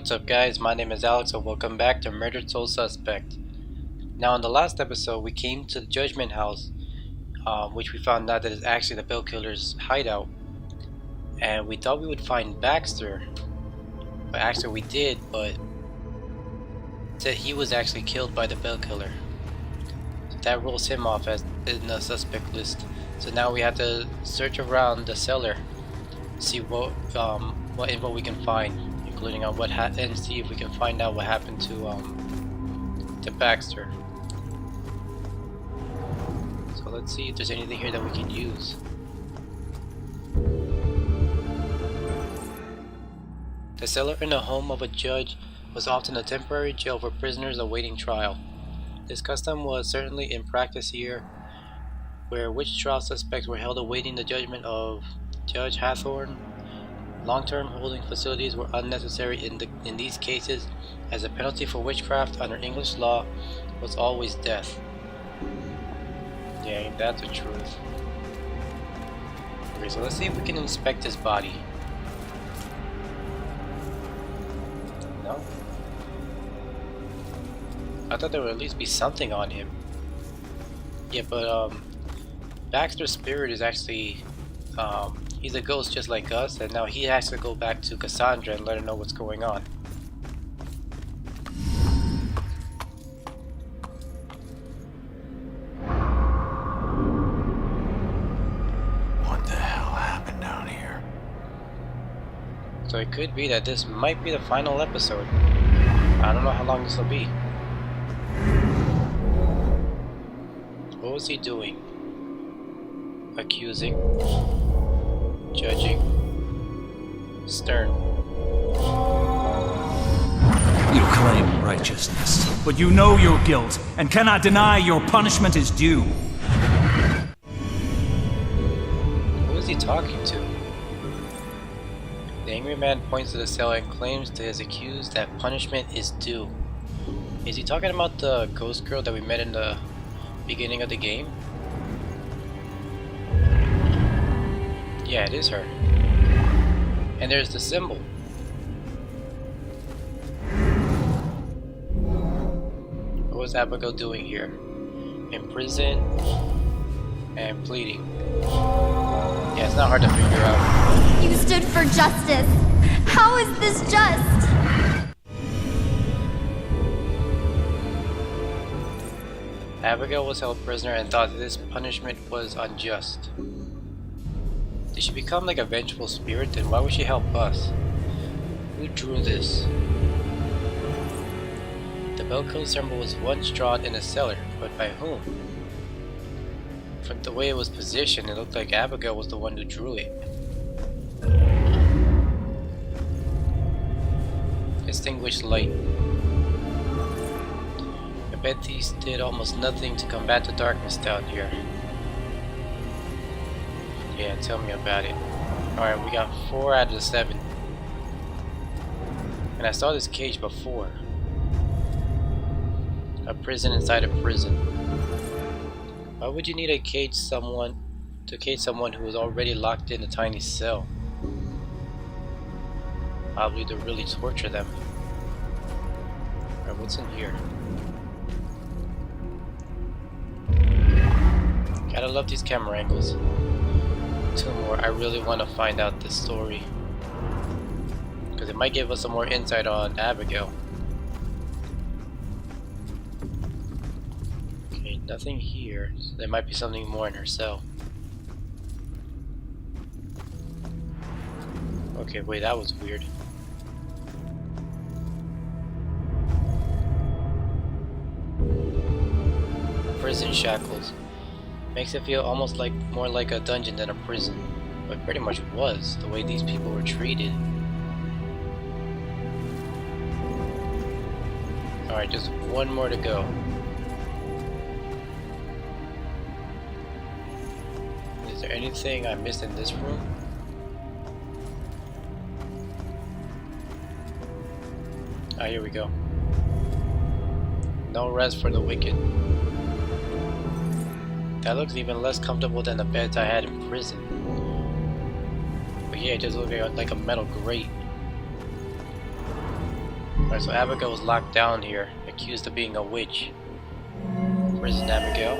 What's up guys, my name is Alex and welcome back to Murdered Soul Suspect. Now in the last episode we came to the Judgment House, which we found out that is actually the Bell Killer's hideout. And we thought we would find Baxter, but actually we did, but said he was actually killed by the Bell Killer. So that rolls him off as in the suspect list. So now we have to search around the cellar, see what info we can find, including on and see if we can find out what happened to Baxter. So let's see if there's anything here that we can use. The cellar in the home of a judge was often a temporary jail for prisoners awaiting trial. This custom was certainly in practice here, where witch trial suspects were held awaiting the judgment of Judge Hathorne. Long-term holding facilities were unnecessary in these cases, as the penalty for witchcraft under English law was always death. Yeah, ain't that the truth? Okay, so let's see if we can inspect his body. No? I thought there would at least be something on him. Yeah, but Baxter's spirit is actually he's a ghost just like us, and now he has to go back to Cassandra and let her know what's going on. What the hell happened down here? So it could be that this might be the final episode. I don't know how long this will be. What was he doing? Accusing, judging, stern. You claim righteousness, but you know your guilt and cannot deny your punishment is due. Who is he talking to? The angry man points to the cell and claims to his accused that punishment is due. Is he talking about the ghost girl that we met in the beginning of the game? Yeah, it is her. And there's the symbol. What was Abigail doing here? In prison and pleading. Yeah, it's not hard to figure out. You stood for justice. How is this just? Abigail was held prisoner and thought that this punishment was unjust. Did she become like a vengeful spirit? Then why would she help us? Who drew this? The Bell Killer symbol was once drawn in a cellar, but by whom? From the way it was positioned, it looked like Abigail was the one who drew it. Extinguished light. I bet these did almost nothing to combat the darkness down here. Yeah, tell me about it. Alright, we got 4 out of 7. And I saw this cage before. A prison inside a prison. Why would you need to cage someone who is already locked in a tiny cell? Probably to really torture them. Alright, what's in here? Gotta love these camera angles. 2 more. I really want to find out this story, because it might give us some more insight on Abigail. Okay, nothing here. So there might be something more in her cell. Okay, wait, that was weird. Prison shackles. Makes it feel almost like more like a dungeon than a prison, but it pretty much was, the way these people were treated. Alright, just 1 more to go. Is there anything I missed in this room? Ah, here we go. No rest for the wicked. That looks even less comfortable than the beds I had in prison. But yeah, it just looks like a metal grate. Alright, so Abigail was locked down here, accused of being a witch. Prison Abigail.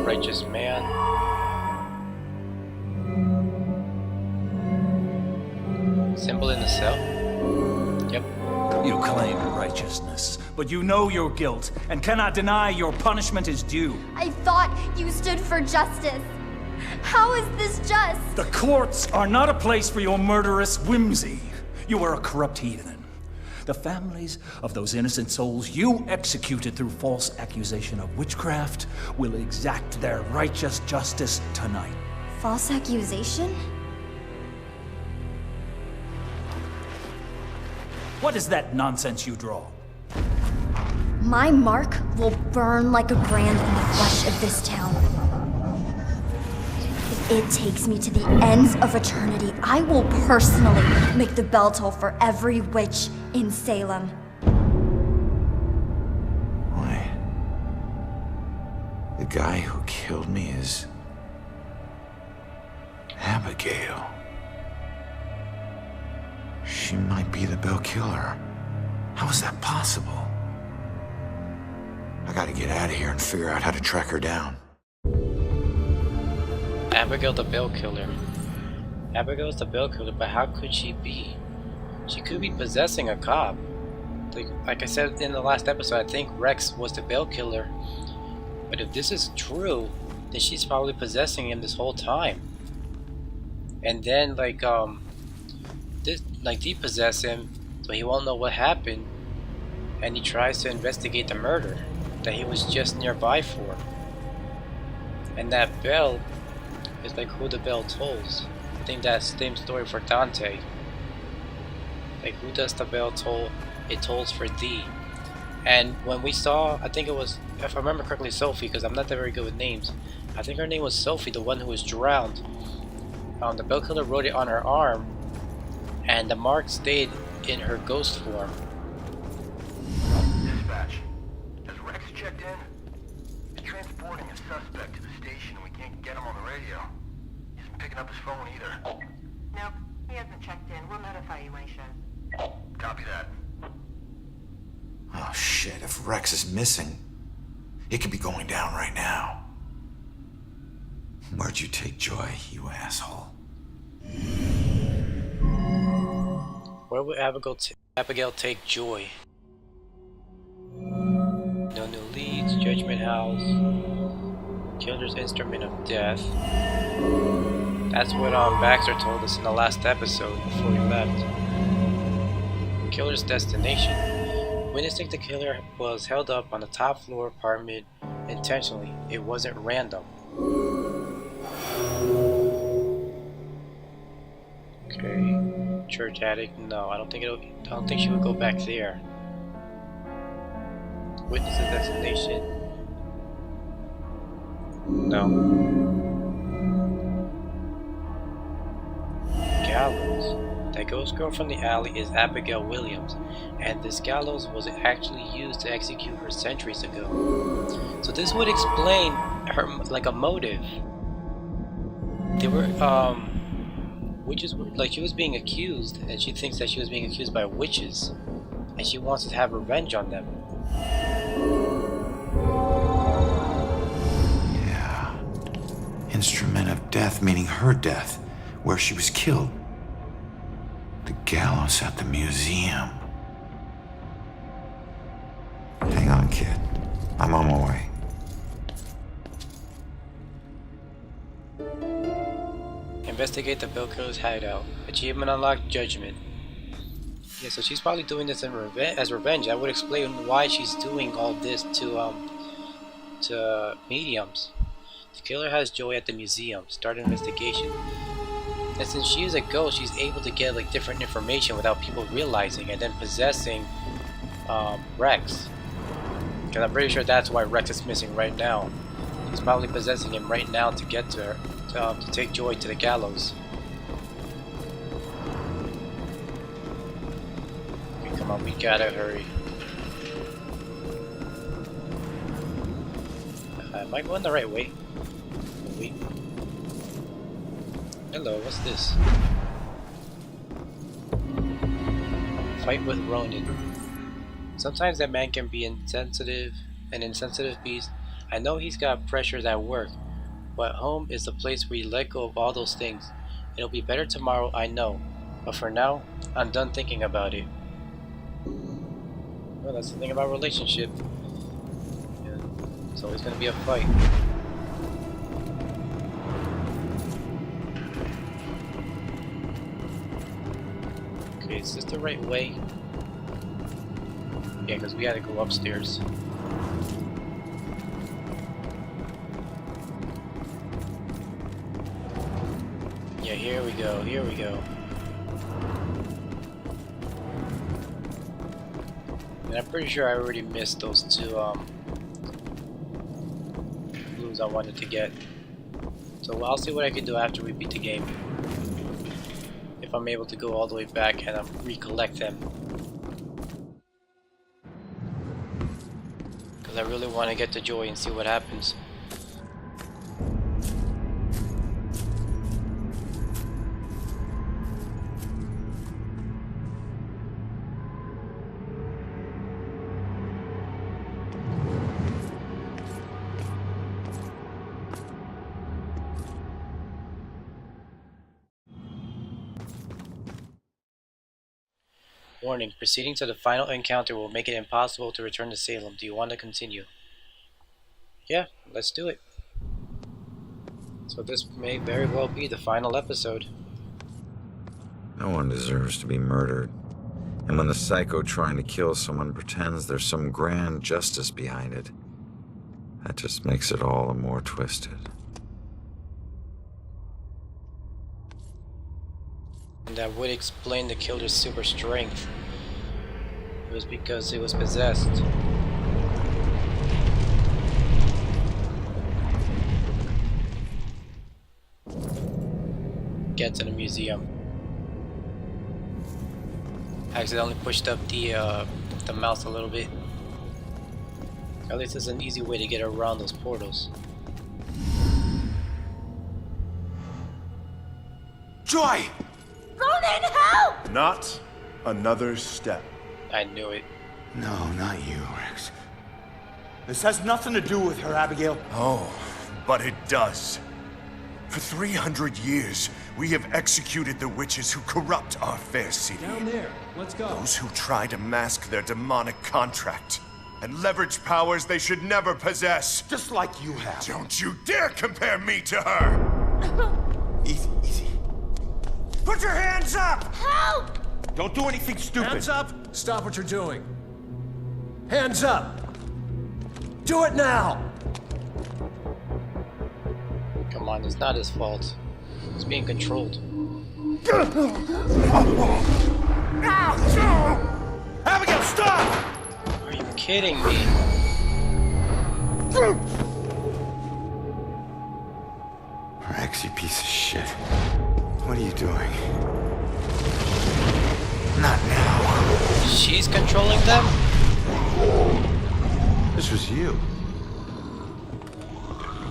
Righteous man. Symbol in the cell? Yep. You claim righteousness, but you know your guilt and cannot deny your punishment is due. I thought you stood for justice. How is this just? The courts are not a place for your murderous whimsy. You are a corrupt heathen. The families of those innocent souls you executed through false accusation of witchcraft will exact their righteous justice tonight. False accusation? What is that nonsense you draw? My mark will burn like a brand in the flesh of this town. If it takes me to the ends of eternity, I will personally make the bell toll for every witch in Salem. Why? The guy who killed me is Abigail. She might be the Bell Killer. How is that possible? I gotta get out of here and figure out how to track her down. Abigail the Bell Killer. Abigail's the Bell Killer, but how could she be? She could be possessing a cop. Like I said in the last episode, I think Rex was the Bell Killer. But if this is true, then she's probably possessing him this whole time. And then depossess him so he won't know what happened, and he tries to investigate the murder that he was just nearby for. And that bell is like who the bell tolls. I think that's the same story for Dante. Like, who does the bell toll? It tolls for thee. And when we saw, I think it was, if I remember correctly, Sophie, because I'm not that very good with names. I think her name was Sophie, the one who was drowned. The bell killer wrote it on her arm, and the mark stayed in her ghost form. Dispatch. Has Rex checked in? He's transporting a suspect to the station and we can't get him on the radio. He isn't picking up his phone either. Nope, he hasn't checked in. We'll notify you when he shows. Copy that. Oh shit, if Rex is missing, it could be going down right now. Where'd you take Joy, you asshole? Where would Abigail take Joy? No new leads, Judgment House, Killer's Instrument of Death. That's what Baxter told us in the last episode before we left. Killer's destination. Witness think the killer was held up on the top floor apartment intentionally. It wasn't random. Okay. Church attic? No, I don't think she would go back there. Witness the destination? No. Gallows. That ghost girl from the alley is Abigail Williams, and this gallows was actually used to execute her centuries ago. So this would explain her, like, a motive. They were, witches, like, she was being accused, and she thinks that she was being accused by witches, and she wants to have revenge on them. Yeah. Instrument of death, meaning her death, where she was killed. The gallows at the museum. Hang on, kid. I'm on my way. Investigate the Bell Killer's hideout. Achievement unlocked, Judgment. Yeah, so she's probably doing this in as revenge. I would explain why she's doing all this to mediums. The killer has Joy at the museum. Start an investigation. And since she is a ghost, she's able to get, like, different information without people realizing, and then possessing Rex. Because I'm pretty sure that's why Rex is missing right now. He's probably possessing him right now to get to her, to take Joy to the gallows. Okay, come on, we gotta hurry. Am I going the right way? Wait. Hello, what's this? fight with Ronan. Sometimes that man can be an insensitive beast. I know he's got pressures at work, but home is the place where you let go of all those things. It'll be better tomorrow, I know. But for now, I'm done thinking about it. Well, that's the thing about relationship. Yeah, it's always gonna be a fight. Okay, is this the right way? Yeah, because we had to go upstairs. Yeah, here we go, here we go. And I'm pretty sure I already missed those two blues I wanted to get. So I'll see what I can do after we beat the game. If I'm able to go all the way back and recollect them. Because I really want to get to Joy and see what happens. Warning, proceeding to the final encounter will make it impossible to return to Salem. Do you want to continue? Yeah, let's do it. So this may very well be the final episode. No one deserves to be murdered. And when the psycho trying to kill someone pretends there's some grand justice behind it, that just makes it all the more twisted. And that would explain the killer's super strength. It was because it was possessed. Get to the museum. Accidentally pushed up the mouse a little bit. At least there's an easy way to get around those portals. Joy! Ronan, help! Not another step. I knew it. No, not you, Rex. This has nothing to do with her, Abigail. Oh, but it does. For 300 years, we have executed the witches who corrupt our fair city. Down there. Let's go. Those who try to mask their demonic contract and leverage powers they should never possess. Just like you have. Don't you dare compare me to her! Easy, easy. Put your hands up! Help! Don't do anything stupid. Hands up! Stop what you're doing. Hands up! Do it now! Come on, it's not his fault. He's being controlled. Abigail, stop! Are you kidding me? Rex, you piece of shit. What are you doing? Not now. She's controlling them? This was you.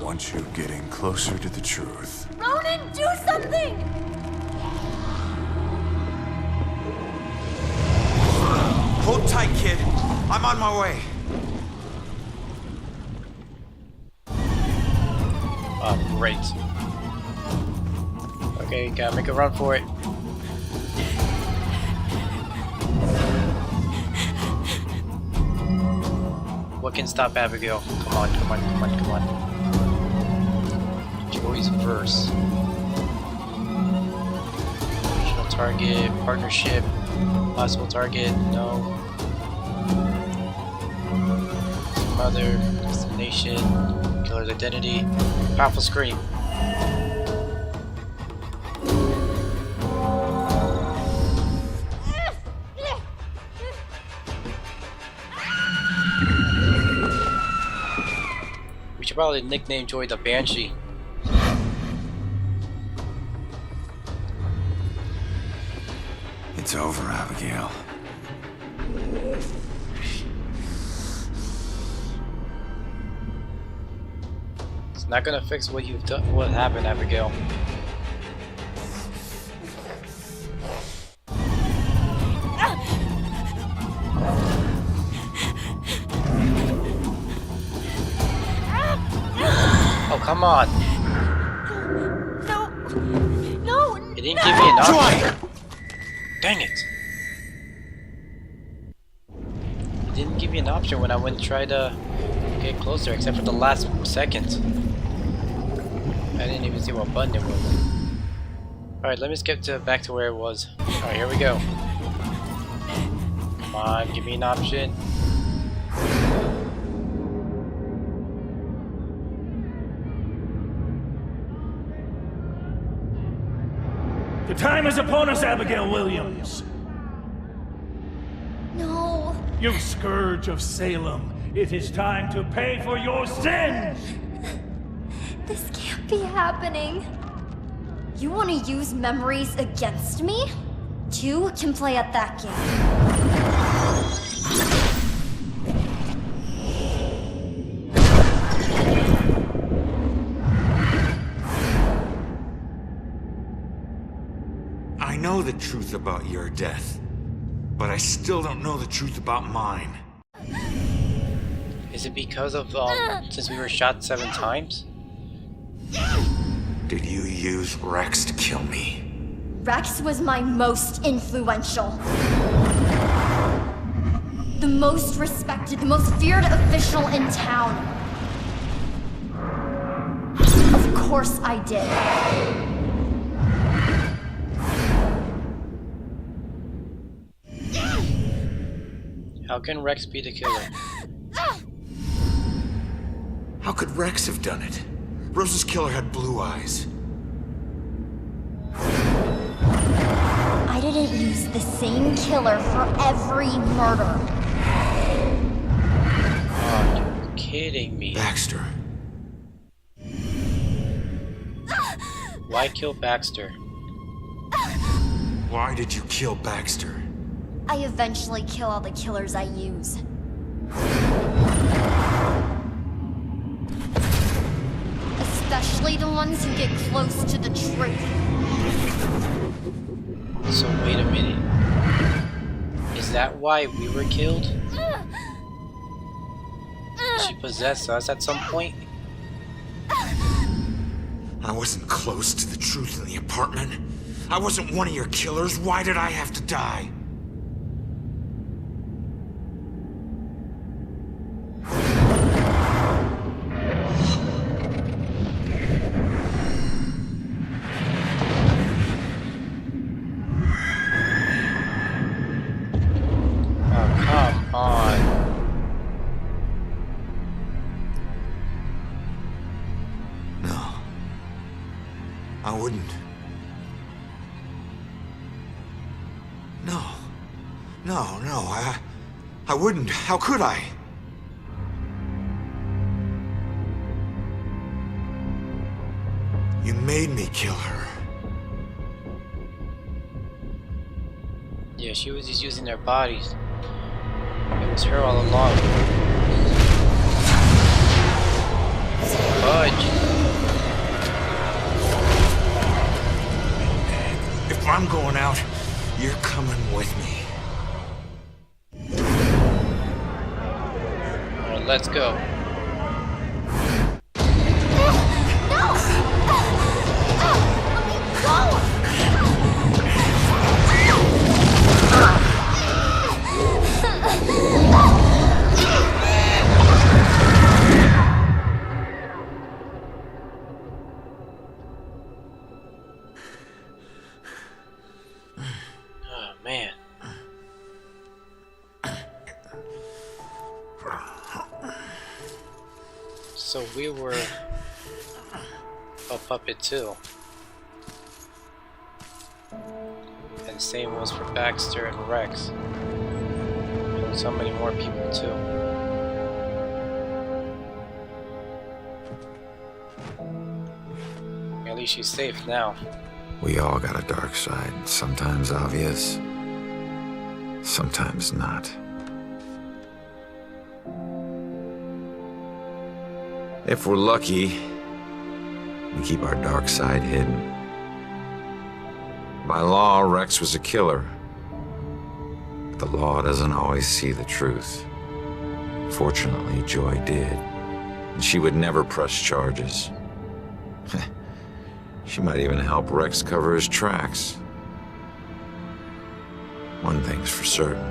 Want you getting closer to the truth. Ronan, do something! Hold tight, kid. I'm on my way. Oh, great. Okay, gotta make a run for it. What can stop Abigail? Come on, come on, come on, come on. Joy's verse. Original target, partnership, possible target, no. Mother, destination, killer's identity, powerful scream. We should probably nickname Joy the Banshee. It's over, Abigail. It's not gonna fix what you've done. What happened, Abigail? come on. No. No. It didn't give me an option. Dang it. It didn't give me an option when I went and tried to get closer, except for the last second. I didn't even see what button it was. Alright, let me skip back to where it was. Alright, here we go. Come on, give me an option. The time is upon us, Abigail Williams. No. You scourge of Salem, it is time to pay for your sins! This can't be happening. You want to use memories against me? Two can play at that game. I know the truth about your death, but I still don't know the truth about mine. Is it because of, since we were shot 7 times? Did you use Rex to kill me? Rex was my most influential. The most respected, the most feared official in town. Of course I did. How can Rex be the killer? How could Rex have done it? Rose's killer had blue eyes. I didn't use the same killer for every murder. Oh, you're kidding me. Baxter. Why kill Baxter? Why did you kill Baxter? I eventually kill all the killers I use. Especially the ones who get close to the truth. So wait a minute. Is that why we were killed? She possessed us at some point? I wasn't close to the truth in the apartment. I wasn't one of your killers. Why did I have to die? I wouldn't. No, I wouldn't. How could I? You made me kill her. Yeah, she was just using their bodies. It was her all along. Fudge. If I'm going out, you're coming with me. Well, let's go. Man. So we were a puppet too. And the same was for Baxter and Rex. And so many more people too. At least she's safe now. We all got a dark side, sometimes obvious, sometimes not. If we're lucky, we keep our dark side hidden. By law, Rex was a killer. But the law doesn't always see the truth. Fortunately, Joy did. And she would never press charges. She might even help Rex cover his tracks. One thing's for certain.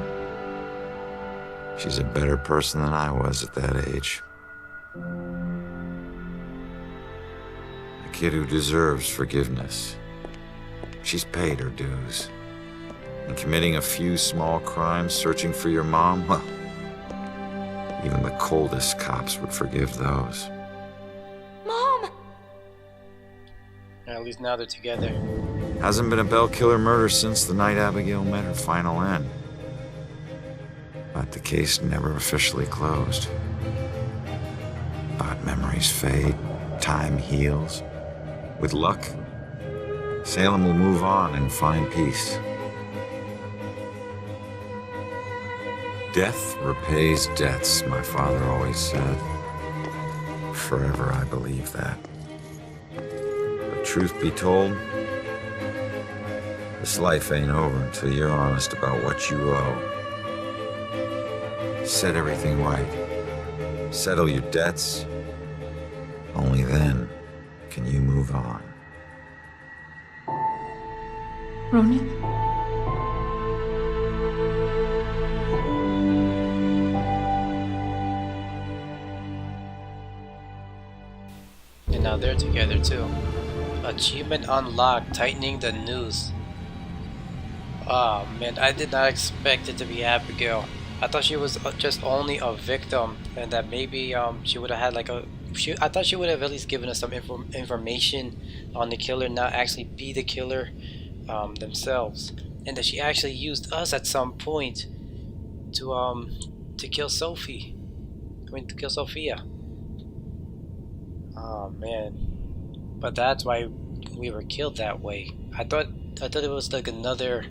She's a better person than I was at that age. A kid who deserves forgiveness. She's paid her dues. And committing a few small crimes, searching for your mom, well, even the coldest cops would forgive those. Mom! At least now they're together. Hasn't been a Bell killer murder since the night Abigail met her final end. But the case never officially closed. But memories fade, time heals. With luck, Salem will move on and find peace. Death repays debts, my father always said. Forever I believe that. But truth be told, this life ain't over until you're honest about what you owe. Set everything right. Settle your debts. Only then can you move on. Ronan? And now they're together too. Achievement unlocked, tightening the noose. Oh man, I did not expect it to be Abigail. I thought she was just only a victim, and that maybe she would have had like a. I thought she would have at least given us some information on the killer, not actually be the killer themselves, and that she actually used us at some point to kill Sophie. I mean, to kill Sophia. Oh man, but that's why we were killed that way. I thought it was like another,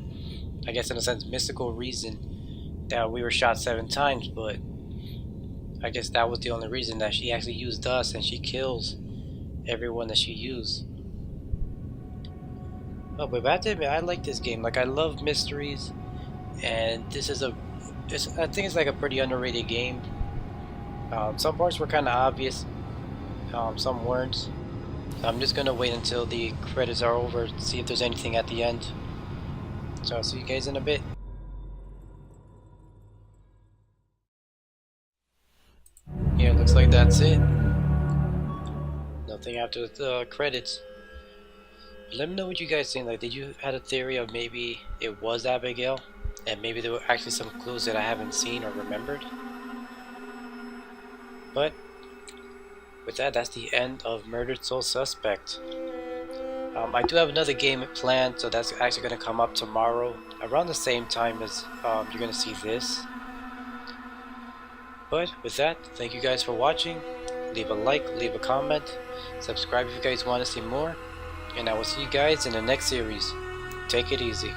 I guess in a sense, mystical reason that we were shot 7 times, but I guess that was the only reason, that she actually used us and she kills everyone that she used. Oh, but I have to admit, I like this game. Like, I love mysteries, and this is I think it's like a pretty underrated game. Some parts were kind of obvious, some weren't. So I'm just gonna wait until the credits are over to see if there's anything at the end. So I'll see you guys in a bit. Yeah, looks like that's it. Nothing after the credits. Let me know what you guys think. Like, did you had a theory of maybe it was Abigail, and maybe there were actually some clues that I haven't seen or remembered? But with that, that's the end of Murdered Soul Suspect. I do have another game planned, so that's actually going to come up tomorrow around the same time as you're going to see this. But with that, thank you guys for watching. Leave a like, leave a comment, subscribe if you guys want to see more, and I will see you guys in the next series. Take it easy.